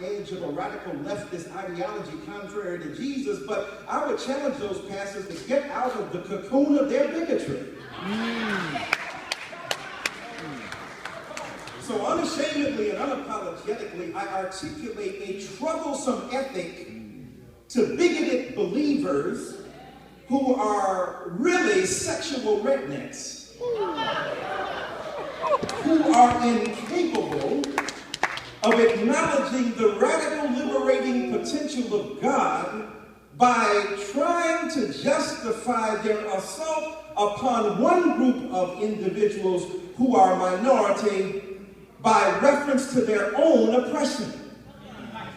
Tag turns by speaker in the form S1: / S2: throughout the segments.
S1: edge of a radical leftist ideology contrary to Jesus, but I would challenge those pastors to get out of the cocoon of their bigotry. So unashamedly and unapologetically, I articulate a troublesome ethic to bigoted believers who are really sexual rednecks, who are incapable of acknowledging the radical liberating potential of God by trying to justify their assault upon one group of individuals who are minority by reference to their own oppression.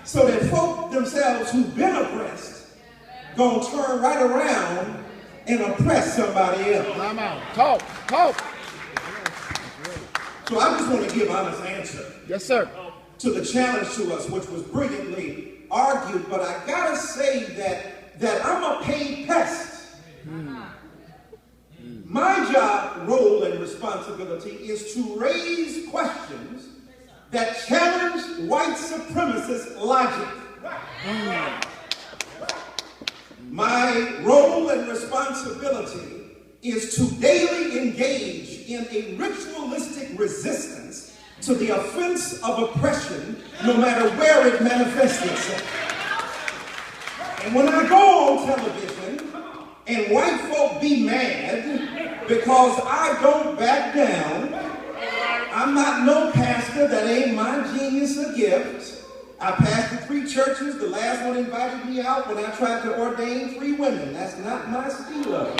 S1: So that folk themselves who've been oppressed gonna turn right around and oppress somebody else.
S2: Talk.
S1: So I just want to give honest answer.
S2: Yes, sir.
S1: To the challenge to us, which was brilliantly argued, but I gotta say that I'm a paid pest. My job, role, and responsibility is to raise questions that challenge white supremacist logic. My role and responsibility is to daily engage in a ritualistic resistance to the offense of oppression, no matter where it manifests itself. And when I go on television and white folk be mad because I don't back down, I'm not no pastor, that ain't my genius or gift. I pastored 3 churches, the last one invited me out when I tried to ordain 3 women. That's not my stilo.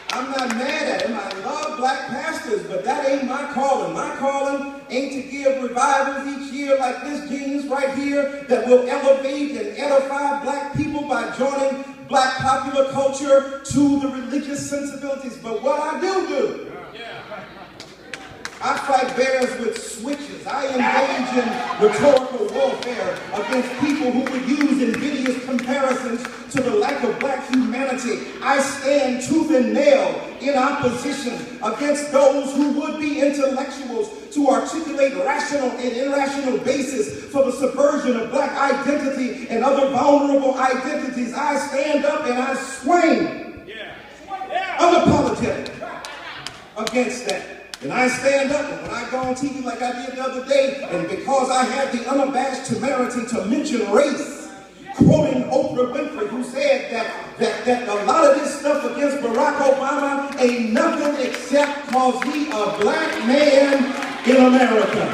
S1: I'm not mad at him. I love black pastors, but that ain't my calling. My calling ain't to give revivals each year like this genius right here that will elevate and edify black people by joining black popular culture to the religious sensibilities. But what I do, I fight bears with switches. I engage in rhetorical warfare against people who would use invidious comparisons to the lack of black humanity. I stand tooth and nail in opposition against those who would be intellectuals to articulate rational and irrational basis for the subversion of black identity and other vulnerable identities. I stand up and I swing unapologetic against that. And I stand up, and when I go on TV like I did the other day, and because I had the unabashed temerity to mention race, quoting Oprah Winfrey, who said that a lot of this stuff against Barack Obama ain't nothing except cause he a black man in America.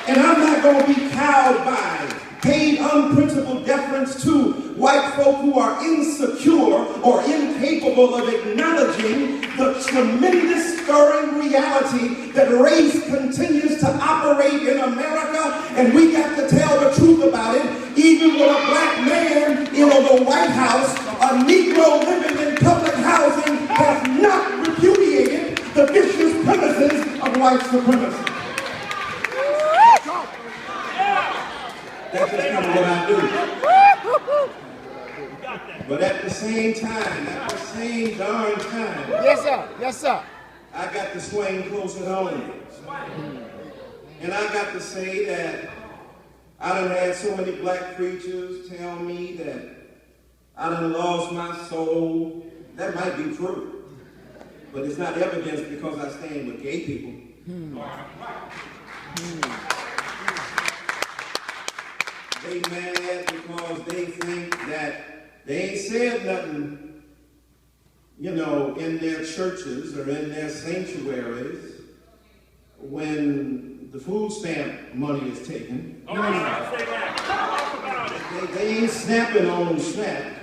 S1: And I'm not going to be cowed by paid unprincipled deference to white folk who are insecure or incapable of acknowledging the tremendous stirring reality that race continues to operate in America, and we got to tell the truth about it. Even with a black man in the White House, a Negro living in public housing has not repudiated the vicious premises of white supremacy. That's just kind of what I do. But at the same time, at the same darn time,
S2: Yes, sir.
S1: I got to swing close at home. And I got to say that I done had so many black preachers tell me that I done lost my soul. That might be true. But it's not evidence because I stand with gay people. They mad because they think that they ain't said nothing, in their churches or in their sanctuaries when the food stamp money is taken. They ain't snapping on SNAP.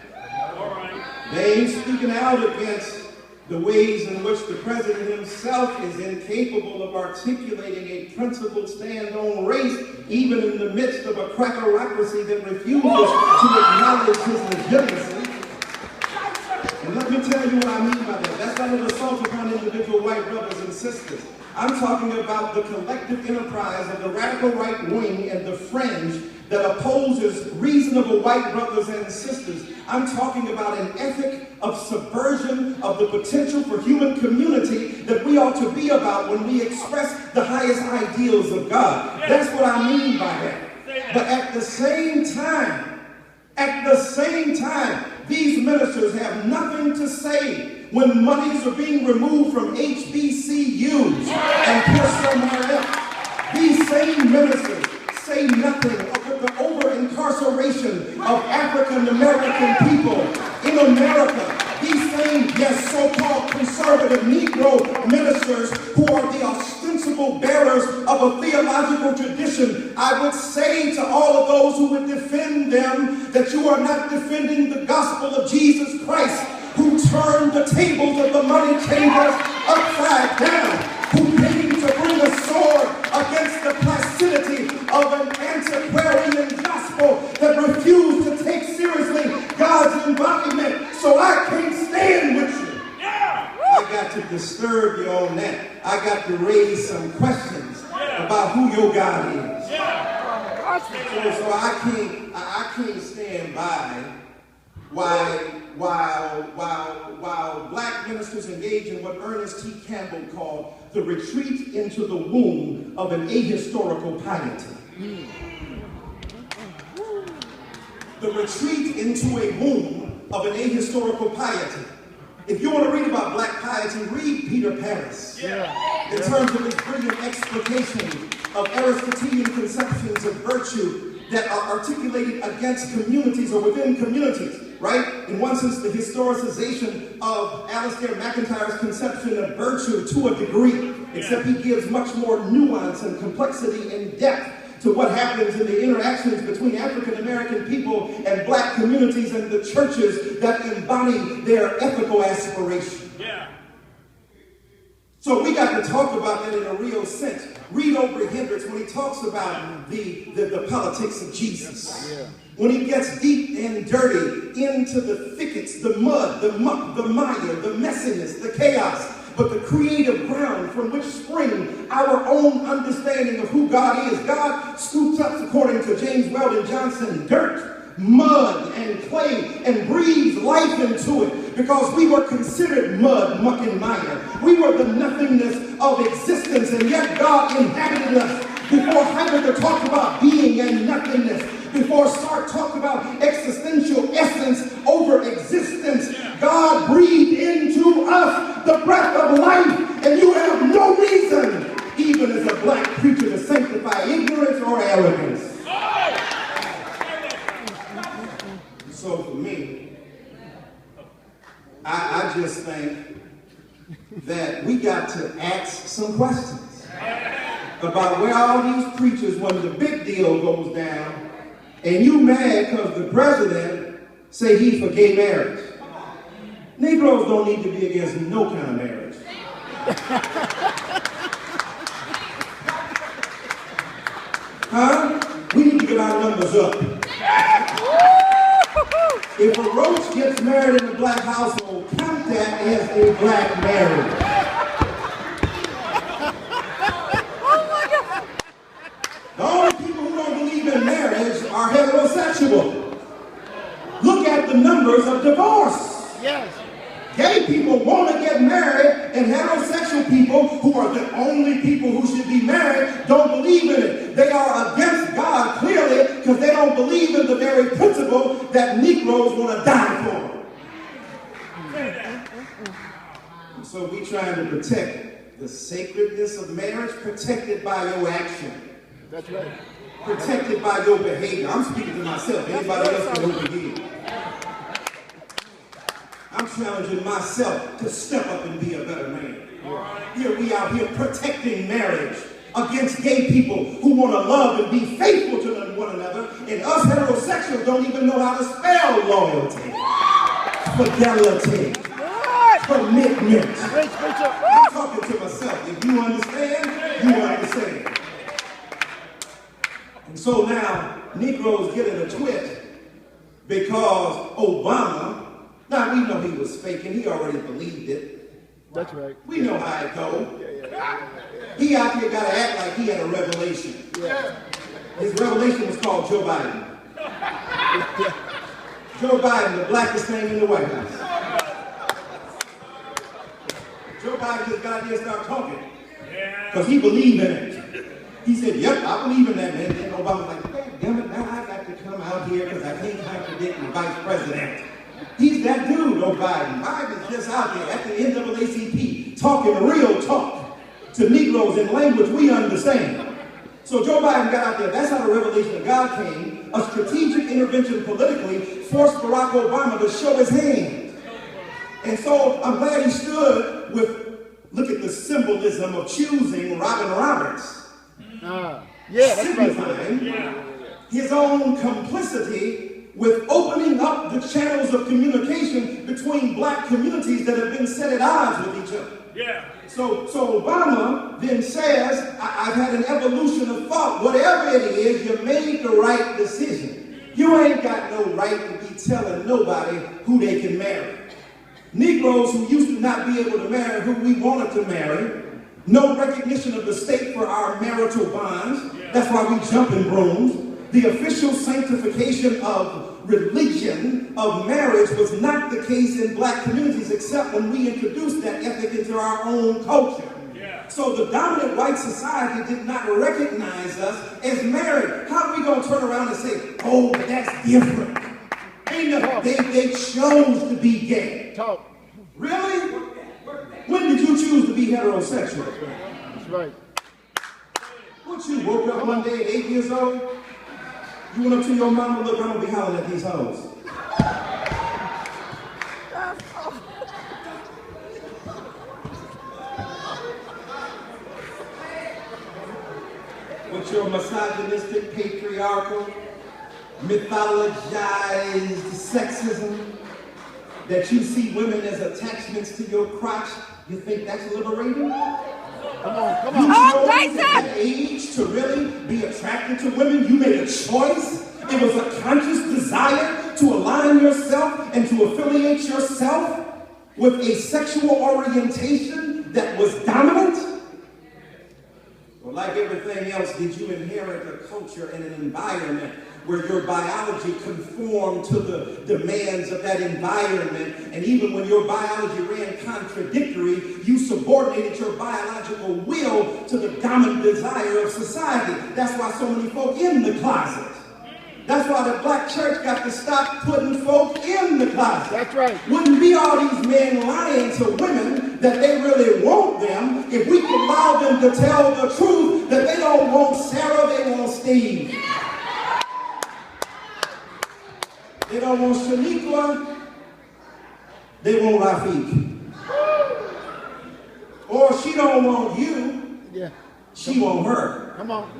S1: They ain't speaking out against the ways in which the president himself is incapable of articulating a principled stand on race, even in the midst of a crackerocracy that refuses to acknowledge his legitimacy. And let me tell you what I mean by that. That's not an assault upon individual white brothers and sisters. I'm talking about the collective enterprise of the radical right wing and the fringe that opposes reasonable white brothers and sisters. I'm talking about an ethic of subversion of the potential for human community that we ought to be about when we express the highest ideals of God. That's what I mean by that. But at the same time, these ministers have nothing to say when monies are being removed from HBCUs and put somewhere else. These same ministers say nothing of the over-incarceration of African-American people in America. These same, yes, so-called conservative Negro ministers who are the ostensible bearers of a theological tradition, I would say to all of those who would defend them that you are not defending the gospel of Jesus Christ, who turned the tables of the money changers upside down, who came to bring a sword against the placidity of an antiquarian gospel that refused to take seriously God's embodiment. So I can't stand with you. I got to disturb you on that. I got to raise some questions about who your God is. So I can't stand by while black ministers engage in what Ernest T. Campbell called the retreat into the womb of an ahistorical piety. The retreat into a womb of an ahistorical piety. If you want to read about black piety, read Peter Paris. In terms of his brilliant explication of Aristotelian conceptions of virtue that are articulated against communities or within communities, right? In one sense, the historicization of Alistair McIntyre's conception of virtue to a degree, except he gives much more nuance and complexity and depth to what happens in the interactions between African American people and black communities and the churches that embody their ethical aspiration. So we got to talk about that in a real sense. Read over Hendricks when he talks about the politics of Jesus. When he gets deep and dirty into the thickets, the mud, the muck, the mire, the messiness, the chaos, but the creative ground from which spring our own understanding of who God is. God scoops up, according to James Weldon Johnson, dirt, mud, and clay, and breathes life into it because we were considered mud, muck, and mire. We were the nothingness of existence, and yet God inhabited us. Before Heidegger talked about being and nothingness, before Sartre talked about existential essence over existence, God breathed into us the breath of life, and you have no reason, even as a black preacher, to sanctify ignorance or arrogance. So for me, I just think that we got to ask some questions about where all these preachers, when the big deal goes down, and you mad because the president say he for gay marriage. Negroes don't need to be against no kind of marriage. Huh? We need to get our numbers up. If a roach gets married in a black household, count that as a black marriage. The only people who don't believe in marriage are heterosexual. Look at the numbers of divorce. Gay people want to get married, and heterosexual people, who are the only people who should be married, don't believe in it. They are against God, clearly, because they don't believe in the very principle that Negroes want to die for. And so we trying to protect the sacredness of marriage, protected by your action.
S2: That's right.
S1: Protected by your behavior. I'm speaking to myself. Anybody else can over here. I'm challenging myself to step up and be a better man. Here we out here protecting marriage against gay people who want to love and be faithful to one another, and us heterosexuals don't even know how to spell loyalty, fidelity, commitment. I'm talking to myself. If you understand, you understand. And so now Negroes get in a twist because Obama. Now, we know he was faking. He already believed it.
S2: That's right.
S1: We know how it goes. He out here got to act like he had a revelation. His revelation was called Joe Biden. Joe Biden, the blackest thing in the White House. Joe Biden just got here and started talking. Because he believed in it. He said, yep, I believe in that, man. And Obama was like, damn it, now I got to come out here because I can't contradict the vice president. He's that dude, Joe Biden. Biden's just out there at the NAACP talking real talk to Negroes in language we understand. So Joe Biden got out there. That's how the revelation of God came. A strategic intervention politically forced Barack Obama to show his hand. And so I'm glad he stood with, look at the symbolism of choosing Robin Roberts. Signifying his own complicity with opening up the channels of communication between black communities that have been set at odds with each other. So Obama then says, I've had an evolution of thought. Whatever it is, you made the right decision. You ain't got no right to be telling nobody who they can marry. Negroes who used to not be able to marry who we wanted to marry, no recognition of the state for our marital bonds. That's why we jump in brooms. The official sanctification of religion, of marriage, was not the case in black communities except when we introduced that ethic into our own culture. So the dominant white society did not recognize us as married. How are we going to turn around and say, oh, but that's different? They chose to be gay. Really? When did you choose to be heterosexual?
S2: That's right.
S1: What, you woke up one day at 8 years old? You went up to your mama, look, I'm going to be hollering at these hoes. With your misogynistic, patriarchal, mythologized sexism, that you see women as attachments to your crotch, you think that's liberating?
S2: Come on.
S1: You chose at that age to really be attracted to women. You made a choice. It was a conscious desire to align yourself and to affiliate yourself with a sexual orientation that was dominant. Well, like everything else, did you inherit a culture and an environment where your biology conformed to the demands of that environment? And even when your biology ran contradictory, you subordinated your biological will to the dominant desire of society. That's why so many folk in the closet. That's why the black church got to stop putting folk in the closet.
S2: That's right.
S1: Wouldn't be all these men lying to women that they really want them if we could allow them to tell the truth that they don't want Sarah, they want Steve. They don't want Shaniqua, they want Rafiq. Or she don't want you, she want her.
S2: Come on.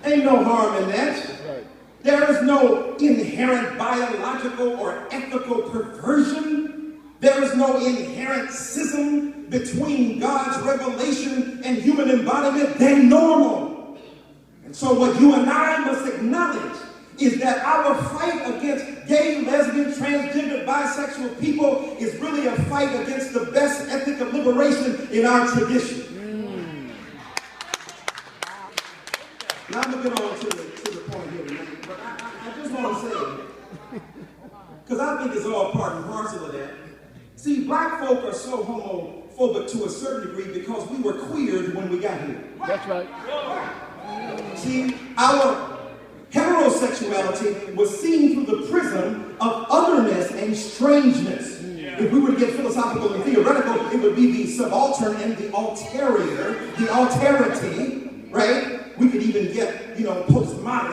S1: Ain't no harm in that.
S2: That's right.
S1: There is no inherent biological or ethical perversion. There is no inherent schism between God's revelation and human embodiment. They're normal. And so what you and I must acknowledge is that our fight against gay, lesbian, transgender, bisexual people is really a fight against the best ethic of liberation in our tradition. Now I'm going to get on to the point here tonight, but I just want to say, because I think it's all part and parcel of that. See, black folk are so homophobic to a certain degree because we were queered when we got here.
S2: That's right.
S1: See, our heterosexuality was seen through the prism of otherness and strangeness. If we were to get philosophical and theoretical, it would be the subaltern and the alterior, the alterity, right? We could even get, postmodern.